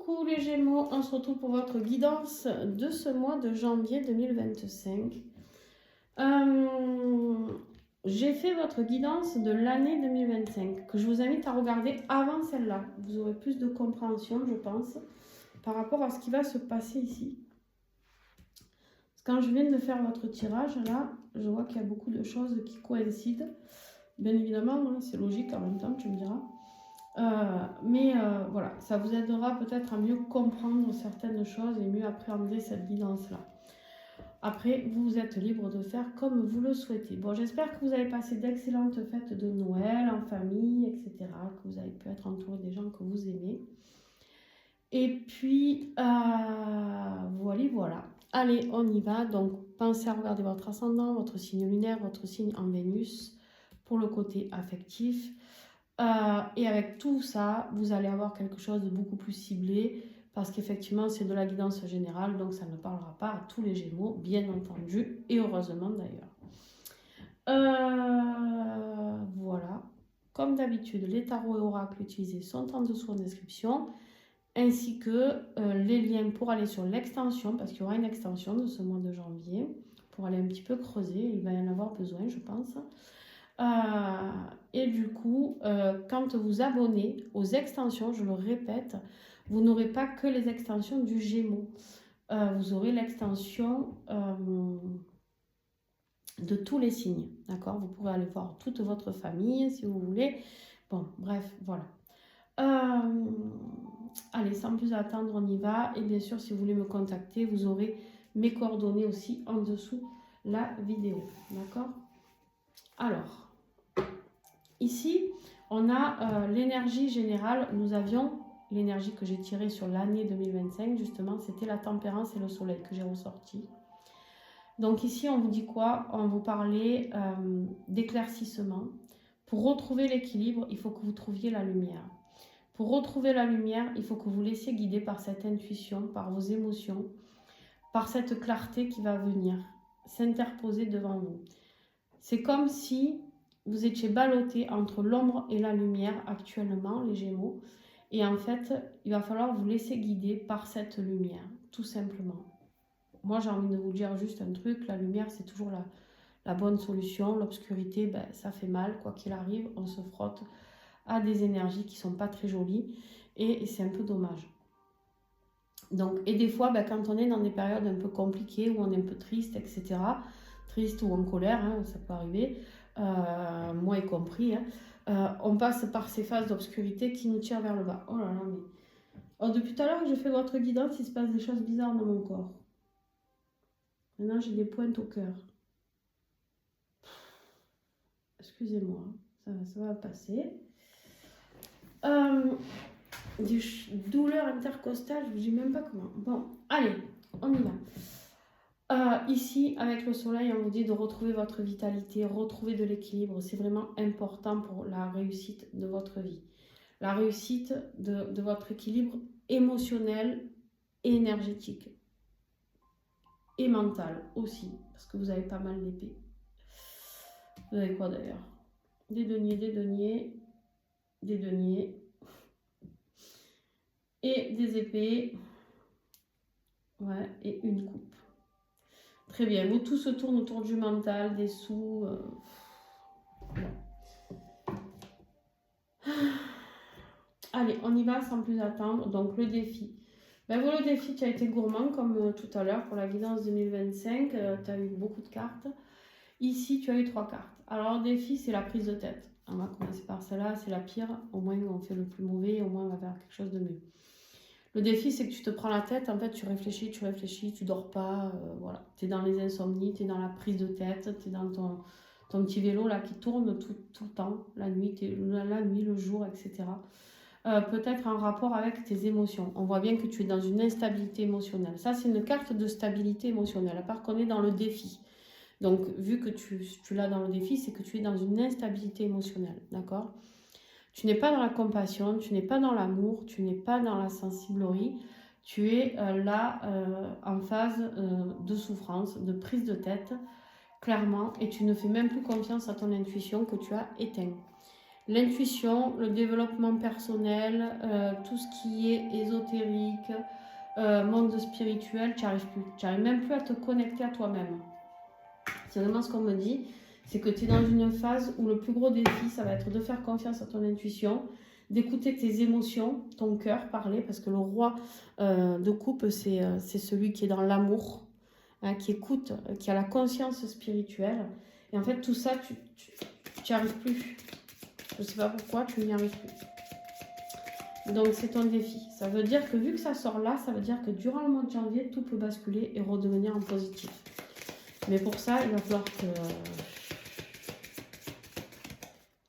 Coucou les Gémeaux, on se retrouve pour votre guidance de ce mois de janvier 2025. J'ai fait votre guidance de l'année 2025 que je vous invite à regarder avant celle-là. Vous aurez plus de compréhension, je pense, par rapport à ce qui va se passer ici. Parce que quand je viens de faire votre tirage, là, je vois qu'il y a beaucoup de choses qui coïncident. Bien évidemment, hein, c'est logique en même temps, tu me diras. Voilà, ça vous aidera peut-être à mieux comprendre certaines choses et mieux appréhender cette guidance-là. Après, vous êtes libre de faire comme vous le souhaitez. Bon, j'espère que vous avez passé d'excellentes fêtes de Noël en famille, etc. Que vous avez pu être entouré des gens que vous aimez. Et puis, voilà. Allez, on y va. Donc, pensez à regarder votre ascendant, votre signe lunaire, votre signe en Vénus pour le côté affectif. Et avec tout ça, vous allez avoir quelque chose de beaucoup plus ciblé parce qu'effectivement, c'est de la guidance générale, donc ça ne parlera pas à tous les Gémeaux, bien entendu, et heureusement d'ailleurs. Voilà. Comme d'habitude, les tarots et oracles utilisés sont en dessous en description, ainsi que les liens pour aller sur l'extension, parce qu'il y aura une extension de ce mois de janvier, pour aller un petit peu creuser, il va y en avoir besoin, je pense. Et du coup, quand vous abonnez aux extensions, je le répète, vous n'aurez pas que les extensions du Gémeaux. Vous aurez l'extension de tous les signes, d'accord? Vous pourrez aller voir toute votre famille si vous voulez. Bon, bref, voilà. Allez, sans plus attendre, on y va. Et bien sûr, si vous voulez me contacter, vous aurez mes coordonnées aussi en dessous la vidéo, d'accord? Alors... Ici, on a l'énergie générale. Nous avions l'énergie que j'ai tirée sur l'année 2025, justement, c'était la tempérance et le soleil que j'ai ressorti. Donc ici, on vous dit quoi? On vous parlait d'éclaircissement. Pour retrouver l'équilibre, il faut que vous trouviez la lumière. Pour retrouver la lumière, il faut que vous laissiez guider par cette intuition, par vos émotions, par cette clarté qui va venir s'interposer devant vous. C'est comme si... vous étiez ballotté entre l'ombre et la lumière actuellement, les Gémeaux. Et en fait, il va falloir vous laisser guider par cette lumière, tout simplement. Moi, j'ai envie de vous dire juste un truc. La lumière, c'est toujours la bonne solution. L'obscurité, ben, ça fait mal. Quoi qu'il arrive, on se frotte à des énergies qui ne sont pas très jolies. Et c'est un peu dommage. Donc, et des fois, ben, quand on est dans des périodes un peu compliquées, où on est un peu triste, etc., triste ou en colère, hein, ça peut arriver, moi y compris, hein, on passe par ces phases d'obscurité qui nous tirent vers le bas. Oh là là, mais... Oh, depuis tout à l'heure que je fais votre guidance, il se passe des choses bizarres dans mon corps. Maintenant, j'ai des pointes au cœur. Excusez-moi, ça va passer. Des douleurs intercostales, je ne dis même pas comment. Bon, allez, on y va. Ici, avec le soleil, on vous dit de retrouver votre vitalité, retrouver de l'équilibre. C'est vraiment important pour la réussite de votre vie. La réussite de votre équilibre émotionnel et énergétique. Et mental aussi, parce que vous avez pas mal d'épées. Vous avez quoi d'ailleurs? Des deniers, des deniers, des deniers. Et des épées. Ouais, et une coupe. Très bien, vous, tout se tourne autour du mental, des sous. Allez, on y va sans plus attendre. Donc, le défi. Ben, voilà, le défi, tu as été gourmand comme tout à l'heure pour la guidance 2025. Tu as eu beaucoup de cartes. Ici, tu as eu 3 cartes. Alors, le défi, c'est la prise de tête. On va commencer par celle-là, c'est la pire. Au moins, on fait le plus mauvais. Au moins, on va faire quelque chose de mieux. Le défi, c'est que tu te prends la tête, en fait, tu réfléchis, tu dors pas, voilà. Tu es dans les insomnies, tu es dans la prise de tête, tu es dans ton petit vélo là qui tourne tout le temps, la nuit, le jour, etc. Peut-être en rapport avec tes émotions. On voit bien que tu es dans une instabilité émotionnelle. Ça, c'est une carte de stabilité émotionnelle, à part qu'on est dans le défi. Donc, vu que tu l'as dans le défi, c'est que tu es dans une instabilité émotionnelle, d'accord ? Tu n'es pas dans la compassion, tu n'es pas dans l'amour, tu n'es pas dans la sensiblerie, tu es là en phase de souffrance, de prise de tête, clairement, et tu ne fais même plus confiance à ton intuition que tu as éteint. l'intuition, le développement personnel, tout ce qui est ésotérique, monde spirituel, tu n'y arrives plus. Tu n'arrives même plus à te connecter à toi-même. C'est vraiment ce qu'on me dit. C'est que tu es dans une phase où le plus gros défi, ça va être de faire confiance à ton intuition, d'écouter tes émotions, ton cœur parler, parce que le roi de coupe, c'est celui qui est dans l'amour, hein, qui écoute, qui a la conscience spirituelle. Et en fait, tout ça, tu n'y arrives plus. Je ne sais pas pourquoi, tu n'y arrives plus. Donc, c'est ton défi. Ça veut dire que vu que ça sort là, ça veut dire que durant le mois de janvier, tout peut basculer et redevenir en positif. Mais pour ça, il va falloir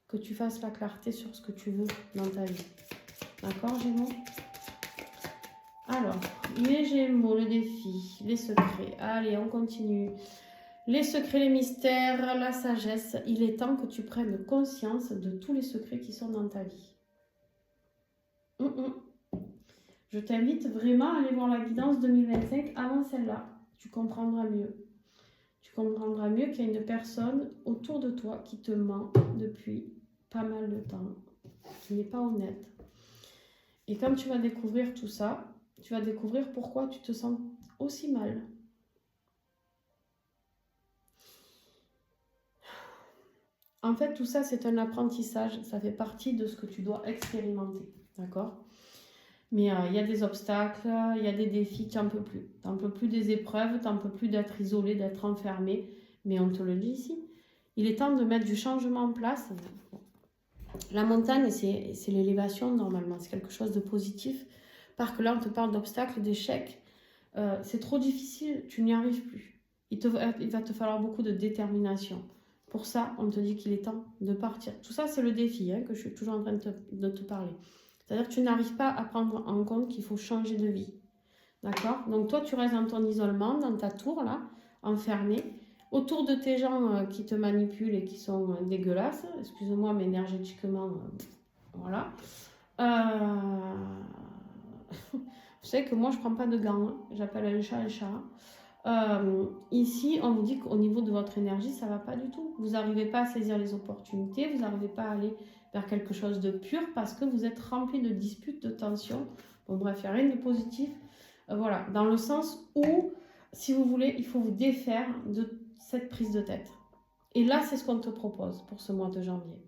que tu fasses la clarté sur ce que tu veux dans ta vie. D'accord, Gémeaux? Alors, les Gémeaux, le défi, les secrets. Allez, on continue. Les secrets, les mystères, la sagesse. Il est temps que tu prennes conscience de tous les secrets qui sont dans ta vie. Je t'invite vraiment à aller voir la guidance 2025 avant celle-là. Tu comprendras mieux. Tu comprendras mieux qu'il y a une personne autour de toi qui te ment depuis pas mal de temps, qui n'est pas honnête. Et quand tu vas découvrir tout ça, tu vas découvrir pourquoi tu te sens aussi mal. En fait, tout ça, c'est un apprentissage. Ça fait partie de ce que tu dois expérimenter. D'accord ? Mais il y a des obstacles, il y a des défis, tu n'en peux plus. Tu n'en peux plus des épreuves, tu n'en peux plus d'être isolé, d'être enfermé. Mais on te le dit ici. Il est temps de mettre du changement en place. La montagne, c'est l'élévation normalement. C'est quelque chose de positif. Parce que là, on te parle d'obstacles, d'échecs. C'est trop difficile, tu n'y arrives plus. Il va te falloir beaucoup de détermination. Pour ça, on te dit qu'il est temps de partir. Tout ça, c'est le défi que je suis toujours en train de te parler. C'est-à-dire que tu n'arrives pas à prendre en compte qu'il faut changer de vie. D'accord? Donc toi, tu restes dans ton isolement, dans ta tour, là, enfermé, autour de tes gens qui te manipulent et qui sont dégueulasses. Excuse-moi, mais énergétiquement, voilà. Vous savez que moi, je ne prends pas de gants. J'appelle un chat un chat. Ici, on vous dit qu'au niveau de votre énergie, ça ne va pas du tout. Vous n'arrivez pas à saisir les opportunités, vous n'arrivez pas à aller vers quelque chose de pur parce que vous êtes rempli de disputes, de tensions. Bon, bref, il n'y a rien de positif. Voilà, dans le sens où, si vous voulez, il faut vous défaire de cette prise de tête. Et là, c'est ce qu'on te propose pour ce mois de janvier.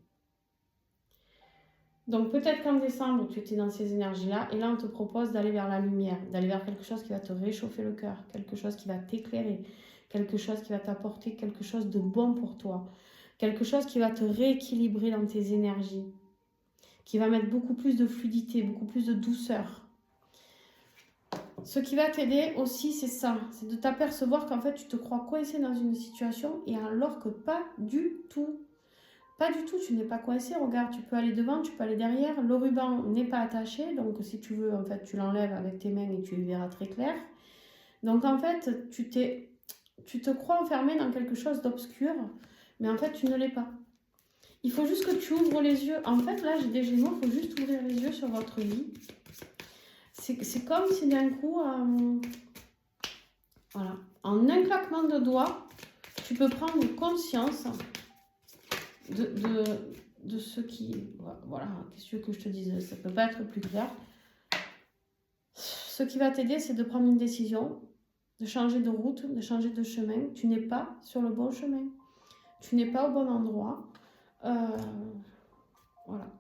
Donc peut-être qu'en décembre, tu étais dans ces énergies-là, et là, on te propose d'aller vers la lumière, d'aller vers quelque chose qui va te réchauffer le cœur, quelque chose qui va t'éclairer, quelque chose qui va t'apporter quelque chose de bon pour toi, quelque chose qui va te rééquilibrer dans tes énergies, qui va mettre beaucoup plus de fluidité, beaucoup plus de douceur. Ce qui va t'aider aussi, c'est ça, c'est de t'apercevoir qu'en fait, tu te crois coincé dans une situation, et alors que pas du tout. Pas du tout, tu n'es pas coincé, regarde, tu peux aller devant, tu peux aller derrière, le ruban n'est pas attaché, donc si tu veux, en fait, tu l'enlèves avec tes mains et tu y verras très clair. Donc en fait, tu te crois enfermé dans quelque chose d'obscur, mais en fait, tu ne l'es pas. Il faut juste que tu ouvres les yeux. En fait, là, j'ai des Gémeaux, il faut juste ouvrir les yeux sur votre vie. C'est comme si d'un coup, voilà, en un claquement de doigts, tu peux prendre conscience de ce qui... Voilà, qu'est-ce que tu veux que je te dise? Ça ne peut pas être plus clair. Ce qui va t'aider, c'est de prendre une décision, de changer de route, de changer de chemin. Tu n'es pas sur le bon chemin. Tu n'es pas au bon endroit. Voilà.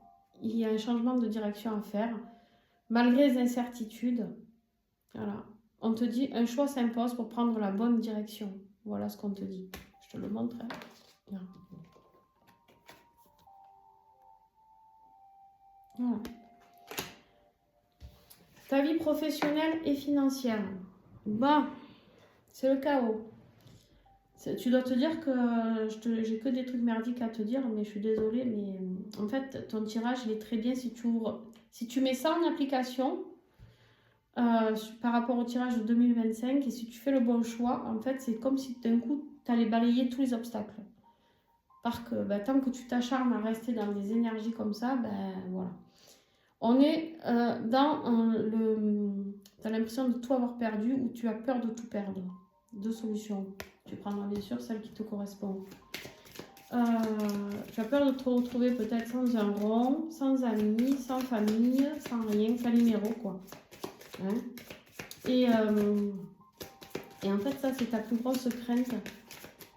Il y a un changement de direction à faire. Malgré les incertitudes, voilà. On te dit, un choix s'impose pour prendre la bonne direction. Voilà ce qu'on te dit. Je te le montre. Voilà. Voilà. Ta vie professionnelle et financière. Bah, c'est le chaos. Tu dois te dire que j'ai que des trucs merdiques à te dire, mais je suis désolée, mais en fait, ton tirage, il est très bien si tu ouvres. Si tu mets ça en application par rapport au tirage de 2025, et si tu fais le bon choix, en fait, c'est comme si d'un coup, tu allais balayer tous les obstacles. Parce que tant que tu t'acharnes à rester dans des énergies comme ça, voilà. On est dans tu as l'impression de tout avoir perdu ou tu as peur de tout perdre. Deux solutions. Tu prendras bien sûr celle qui te correspond. Tu as peur de te retrouver peut-être sans un rond, sans amis, sans famille, sans rien, Calimero quoi. Hein? Et en fait, ça, c'est ta plus grosse crainte.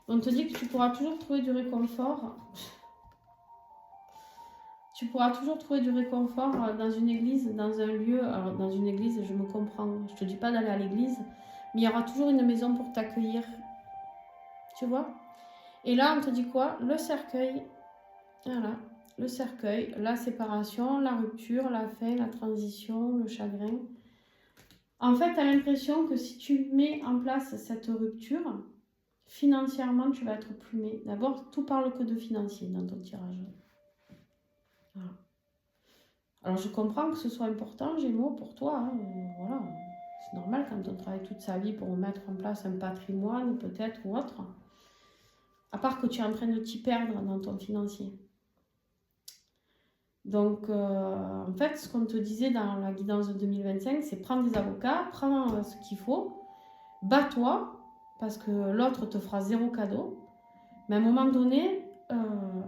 On te dit que tu pourras toujours trouver du réconfort. Tu pourras toujours trouver du réconfort dans une église, dans un lieu. Alors, dans une église, je me comprends. Je te dis pas d'aller à l'église, mais il y aura toujours une maison pour t'accueillir. Tu vois? Et là, on te dit quoi? Le cercueil. Voilà. Le cercueil, la séparation, la rupture, la fin, la transition, le chagrin. En fait, tu as l'impression que si tu mets en place cette rupture, financièrement, tu vas être plumé. D'abord, tout parle que de financier dans ton tirage. Voilà. Alors, je comprends que ce soit important, Gémeaux, pour toi. Hein. Voilà. C'est normal quand on travaille toute sa vie pour mettre en place un patrimoine, peut-être, ou autre. À part que tu es en train de t'y perdre dans ton financier. Donc, en fait, ce qu'on te disait dans la guidance de 2025, c'est prends des avocats, prends ce qu'il faut, bats-toi, parce que l'autre te fera zéro cadeau. Mais à un moment donné,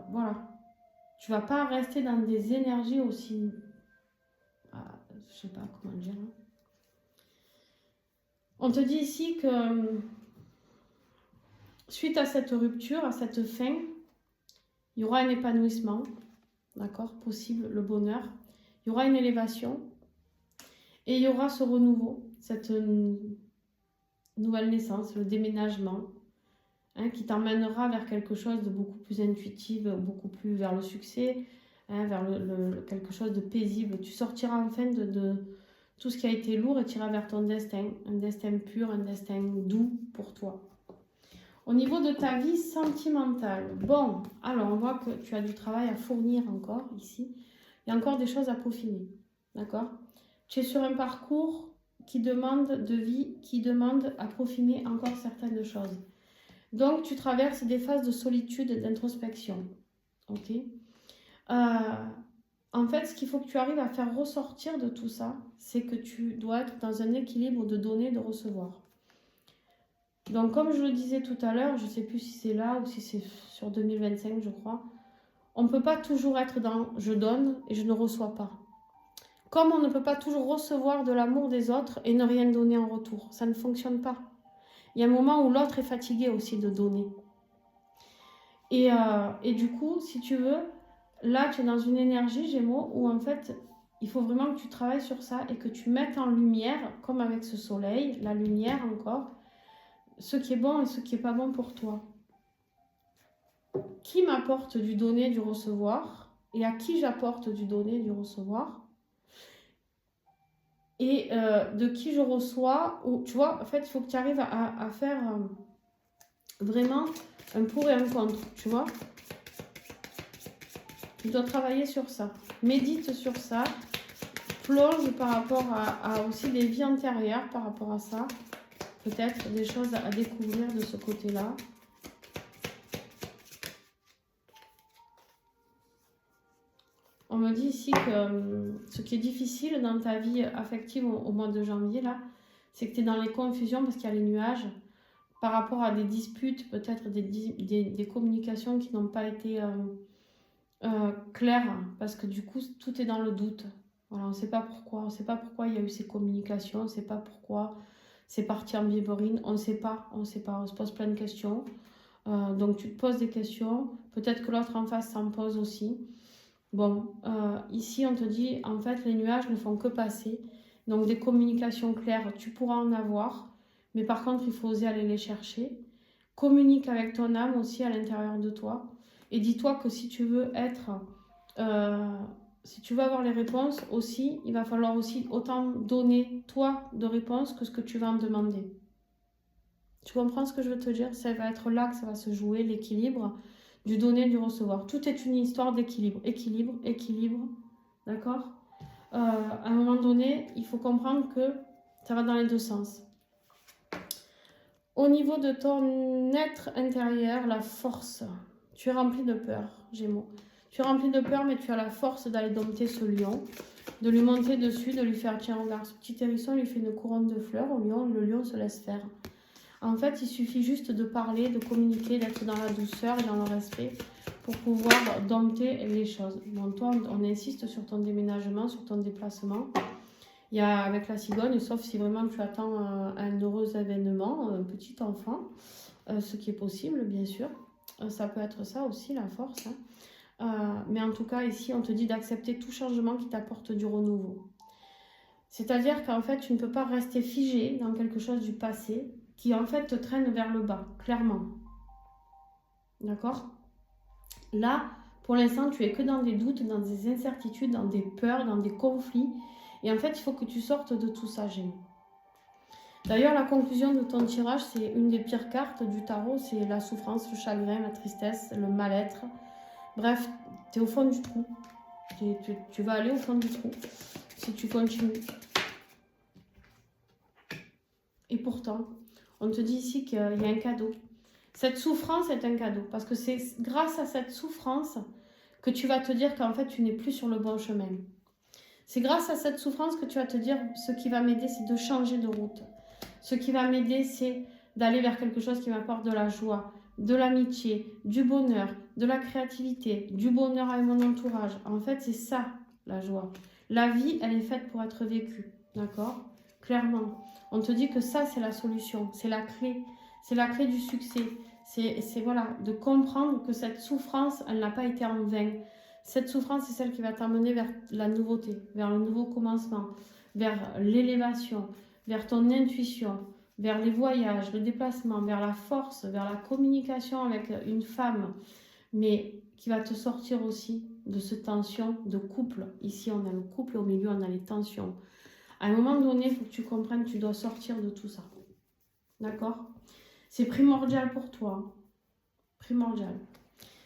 voilà, tu vas pas rester dans des énergies aussi... je sais pas comment dire. Hein. On te dit ici que suite à cette rupture, à cette fin, il y aura un épanouissement. D'accord, possible, le bonheur. Il y aura une élévation et il y aura ce renouveau, cette nouvelle naissance, le déménagement, hein, qui t'emmènera vers quelque chose de beaucoup plus intuitif, beaucoup plus vers le succès, hein, vers quelque chose de paisible. Tu sortiras enfin de tout ce qui a été lourd et tu iras vers ton destin, un destin pur, un destin doux pour toi. Au niveau de ta vie sentimentale, bon, alors on voit que tu as du travail à fournir encore ici. Il y a encore des choses à peaufiner, d'accord? Tu es sur un parcours qui demande de vie, qui demande à peaufiner encore certaines choses. Donc, tu traverses des phases de solitude et d'introspection, ok? En fait, ce qu'il faut que tu arrives à faire ressortir de tout ça, c'est que tu dois être dans un équilibre de donner et de recevoir. Donc, comme je le disais tout à l'heure, je ne sais plus si c'est là ou si c'est sur 2025, je crois, on ne peut pas toujours être dans « je donne et je ne reçois pas ». Comme on ne peut pas toujours recevoir de l'amour des autres et ne rien donner en retour. Ça ne fonctionne pas. Il y a un moment où l'autre est fatigué aussi de donner. Et du coup, si tu veux, là, tu es dans une énergie, Gémeaux, où en fait, il faut vraiment que tu travailles sur ça et que tu mettes en lumière, comme avec ce soleil, la lumière encore, ce qui est bon et ce qui n'est pas bon pour toi. Qui m'apporte du donner, du recevoir, et à qui j'apporte du donner, du recevoir, et de qui je reçois, ou tu vois, en fait, il faut que tu arrives à faire vraiment un pour et un contre, tu vois. Tu dois travailler sur ça, médite sur ça, plonge par rapport à aussi des vies antérieures, par rapport à ça, peut-être des choses à découvrir de ce côté-là. On me dit ici que ce qui est difficile dans ta vie affective au mois de janvier, là, c'est que tu es dans les confusions parce qu'il y a les nuages par rapport à des disputes, peut-être des communications qui n'ont pas été claires parce que du coup, tout est dans le doute. Voilà, on ne sait pas pourquoi. On ne sait pas pourquoi il y a eu ces communications. On ne sait pas pourquoi c'est parti en biberine. On ne sait pas. On se pose plein de questions. Donc, tu te poses des questions. Peut-être que l'autre en face s'en pose aussi. Bon, ici, on te dit, en fait, les nuages ne font que passer. Donc, des communications claires, tu pourras en avoir. Mais par contre, il faut oser aller les chercher. Communique avec ton âme aussi à l'intérieur de toi. Et dis-toi que si tu veux être... si tu veux avoir les réponses aussi, il va falloir aussi autant donner, toi, de réponses que ce que tu vas en demander. Tu comprends ce que je veux te dire? Ça va être là que ça va se jouer, l'équilibre du donner, du recevoir. Tout est une histoire d'équilibre. Équilibre, équilibre. D'accord? À un moment donné, il faut comprendre que ça va dans les deux sens. Au niveau de ton être intérieur, la force, tu es rempli de peur, Gémeaux. Tu es rempli de peur, mais tu as la force d'aller dompter ce lion, de lui monter dessus, de lui faire, tiens, regarde, ce petit hérisson lui fait une couronne de fleurs au lion, le lion se laisse faire. En fait, il suffit juste de parler, de communiquer, d'être dans la douceur et dans le respect pour pouvoir dompter les choses. Bon, toi, on insiste sur ton déménagement, sur ton déplacement. Il y a avec la cigogne, sauf si vraiment tu attends un heureux événement, un petit enfant, ce qui est possible, bien sûr. Ça peut être ça aussi, la force. Mais en tout cas, ici, on te dit d'accepter tout changement qui t'apporte du renouveau. C'est-à-dire qu'en fait, tu ne peux pas rester figé dans quelque chose du passé qui, en fait, te traîne vers le bas, clairement. D'accord? Là, pour l'instant, tu es que dans des doutes, dans des incertitudes, dans des peurs, dans des conflits. Et en fait, il faut que tu sortes de tout ça, Gémeaux. D'ailleurs, la conclusion de ton tirage, c'est une des pires cartes du tarot, c'est la souffrance, le chagrin, la tristesse, le mal-être. Bref, tu es au fond du trou. Tu vas aller au fond du trou si tu continues. Et pourtant, on te dit ici qu'il y a un cadeau. Cette souffrance est un cadeau parce que c'est grâce à cette souffrance que tu vas te dire qu'en fait, tu n'es plus sur le bon chemin. C'est grâce à cette souffrance que tu vas te dire ce qui va m'aider, c'est de changer de route. Ce qui va m'aider, c'est d'aller vers quelque chose qui m'apporte de la joie, de l'amitié, du bonheur, de la créativité, du bonheur avec mon entourage. En fait, c'est ça, la joie. La vie, elle est faite pour être vécue, d'accord? Clairement. On te dit que ça, c'est la solution, c'est la clé. C'est la clé du succès. C'est voilà, de comprendre que cette souffrance, elle n'a pas été en vain. Cette souffrance, c'est celle qui va t'emmener vers la nouveauté, vers le nouveau commencement, vers l'élévation, vers ton intuition, vers les voyages, le déplacement, vers la force, vers la communication avec une femme, mais qui va te sortir aussi de cette tension de couple. Ici, on a le couple, au milieu, on a les tensions. À un moment donné, il faut que tu comprennes que tu dois sortir de tout ça. D'accord? C'est primordial pour toi. Primordial.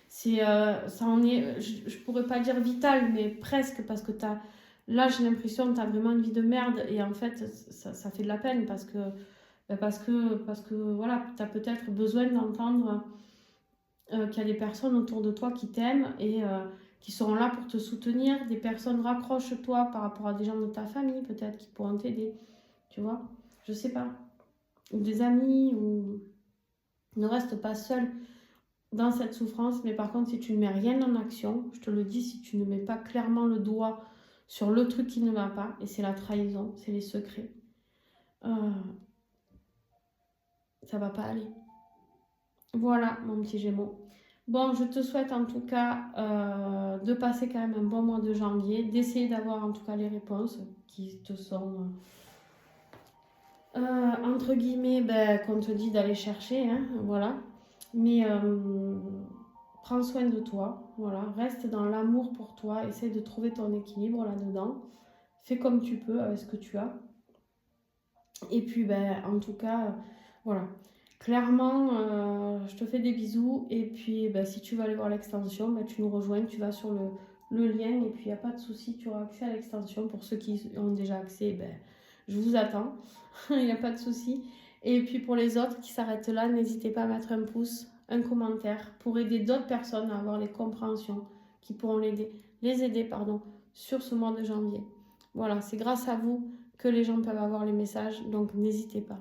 Ça en est, je pourrais pas dire vital, mais presque, parce que là, j'ai l'impression que tu as vraiment une vie de merde, et en fait, ça fait de la peine, parce que voilà, tu as peut-être besoin d'entendre qu'il y a des personnes autour de toi qui t'aiment, et qui seront là pour te soutenir, des personnes raccroche-toi par rapport à des gens de ta famille, peut-être, qui pourront t'aider, tu vois, je sais pas, ou des amis, ou ne reste pas seul dans cette souffrance, mais par contre, si tu ne mets rien en action, je te le dis, si tu ne mets pas clairement le doigt sur le truc qui ne va pas, et c'est la trahison, c'est les secrets, ça va pas aller. Voilà, mon petit Gémeaux. Bon, je te souhaite en tout cas de passer quand même un bon mois de janvier, d'essayer d'avoir en tout cas les réponses qui te sont, entre guillemets, qu'on te dit d'aller chercher, hein, voilà. Mais prends soin de toi, voilà, reste dans l'amour pour toi, essaie de trouver ton équilibre là-dedans, fais comme tu peux avec ce que tu as. Et puis, en tout cas, voilà, clairement, je te fais des bisous, et puis si tu veux aller voir l'extension, tu nous rejoins, tu vas sur le lien, et puis il n'y a pas de souci, tu auras accès à l'extension. Pour ceux qui ont déjà accès, je vous attends, il n'y a pas de souci. Et puis pour les autres qui s'arrêtent là, n'hésitez pas à mettre un pouce, un commentaire pour aider d'autres personnes à avoir les compréhensions qui pourront les aider sur ce mois de janvier. Voilà, c'est grâce à vous que les gens peuvent avoir les messages, donc n'hésitez pas.